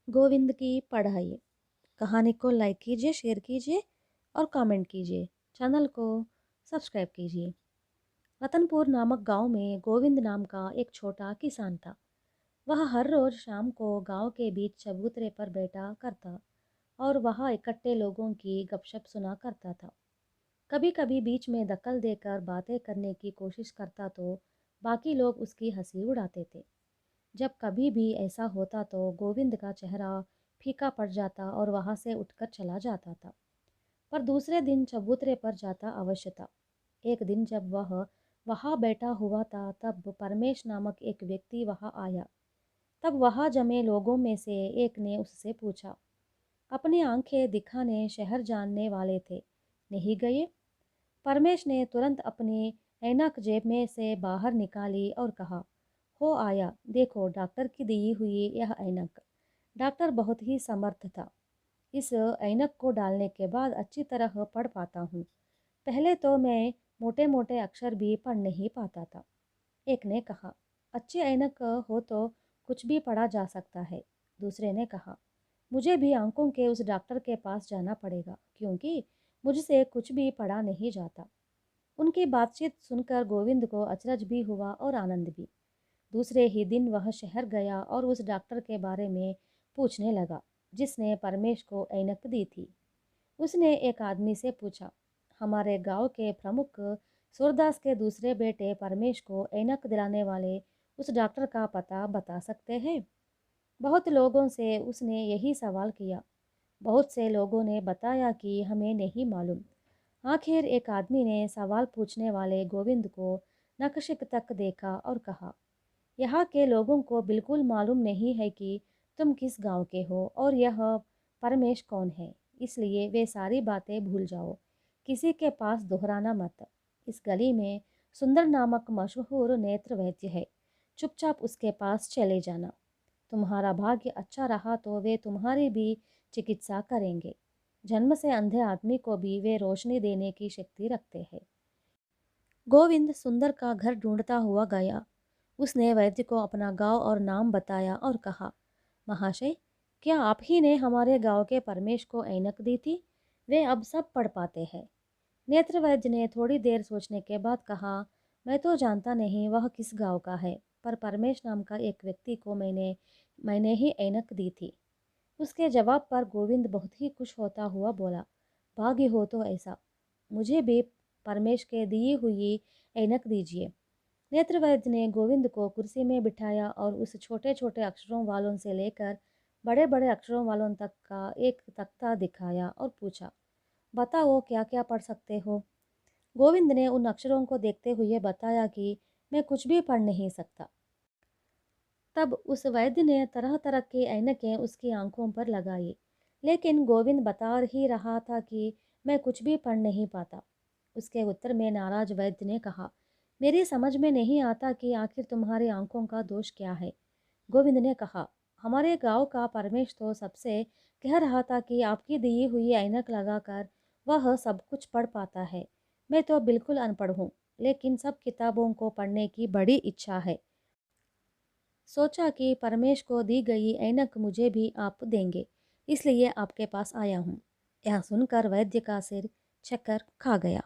गोविंद की पढ़ाई। कहानी को लाइक कीजिए, शेयर कीजिए और कमेंट कीजिए। चैनल को सब्सक्राइब कीजिए। रतनपुर नामक गांव में गोविंद नाम का एक छोटा किसान था। वह हर रोज शाम को गांव के बीच चबूतरे पर बैठा करता और वहां इकट्ठे लोगों की गपशप सुना करता था। कभी कभी बीच में दखल देकर बातें करने की कोशिश करता तो बाकी लोग उसकी हंसी उड़ाते थे। जब कभी भी ऐसा होता तो गोविंद का चेहरा फीका पड़ जाता और वहां से उठकर चला जाता था। पर दूसरे दिन चबूतरे पर जाता अवश्य था। एक दिन जब वह वहां बैठा हुआ था तब परमेश नामक एक व्यक्ति वहां आया। तब वहां जमे लोगों में से एक ने उससे पूछा, अपनी आंखें दिखाने शहर जानने वाले थे, नहीं गए? परमेश ने तुरंत अपनी ऐनक जेब में से बाहर निकाली और कहा, हो आया, देखो डॉक्टर की दी हुई यह ऐनक। डॉक्टर बहुत ही समर्थ था। इस ऐनक को डालने के बाद अच्छी तरह पढ़ पाता हूँ। पहले तो मैं मोटे मोटे अक्षर भी पढ़ नहीं पाता था। एक ने कहा, अच्छी ऐनक हो तो कुछ भी पढ़ा जा सकता है। दूसरे ने कहा, मुझे भी आंखों के उस डॉक्टर के पास जाना पड़ेगा क्योंकि मुझसे कुछ भी पढ़ा नहीं जाता। उनकी बातचीत सुनकर गोविंद को अचरज भी हुआ और आनंद भी। दूसरे ही दिन वह शहर गया और उस डॉक्टर के बारे में पूछने लगा जिसने परमेश को ऐनक दी थी। उसने एक आदमी से पूछा, हमारे गांव के प्रमुख सूरदास के दूसरे बेटे परमेश को ऐनक दिलाने वाले उस डॉक्टर का पता बता सकते हैं? बहुत लोगों से उसने यही सवाल किया। बहुत से लोगों ने बताया कि हमें नहीं मालूम। आखिर एक आदमी ने सवाल पूछने वाले गोविंद को नखशिक तक देखा और कहा, यहाँ के लोगों को बिल्कुल मालूम नहीं है कि तुम किस गांव के हो और यह परमेश कौन है, इसलिए वे सारी बातें भूल जाओ। किसी के पास दोहराना मत। इस गली में सुंदर नामक मशहूर नेत्र वैद्य है, चुपचाप उसके पास चले जाना। तुम्हारा भाग्य अच्छा रहा तो वे तुम्हारी भी चिकित्सा करेंगे। जन्म से अंधे आदमी को भी वे रोशनी देने की शक्ति रखते हैं। गोविंद सुंदर का घर ढूंढता हुआ गया। उसने वैद्य को अपना गांव और नाम बताया और कहा, महाशय, क्या आप ही ने हमारे गांव के परमेश को ऐनक दी थी? वे अब सब पढ़ पाते हैं। नेत्र वैद्य ने थोड़ी देर सोचने के बाद कहा, मैं तो जानता नहीं वह किस गांव का है, पर परमेश नाम का एक व्यक्ति को मैंने ही ऐनक दी थी। उसके जवाब पर गोविंद बहुत ही खुश होता हुआ बोला, भाग्य हो तो ऐसा। मुझे भी परमेश के दी हुई ऐनक दीजिए। नेत्रवैद्य ने गोविंद को कुर्सी में बिठाया और उस छोटे छोटे अक्षरों वालों से लेकर बड़े बड़े अक्षरों वालों तक का एक तख्ता दिखाया और पूछा, बताओ क्या क्या पढ़ सकते हो? गोविंद ने उन अक्षरों को देखते हुए बताया कि मैं कुछ भी पढ़ नहीं सकता। तब उस वैद्य ने तरह तरह की ऐनकें उसकी आंखों पर लगाई, लेकिन गोविंद बता ही रहा था कि मैं कुछ भी पढ़ नहीं पाता। उसके उत्तर में नाराज वैद्य ने कहा, मेरी समझ में नहीं आता कि आखिर तुम्हारी आंखों का दोष क्या है। गोविंद ने कहा, हमारे गांव का परमेश तो सबसे कह रहा था कि आपकी दी हुई ऐनक लगाकर वह सब कुछ पढ़ पाता है। मैं तो बिल्कुल अनपढ़ हूँ, लेकिन सब किताबों को पढ़ने की बड़ी इच्छा है। सोचा कि परमेश को दी गई ऐनक मुझे भी आप देंगे, इसलिए आपके पास आया हूँ। यह सुनकर वैद्य का सिर चक्कर खा गया।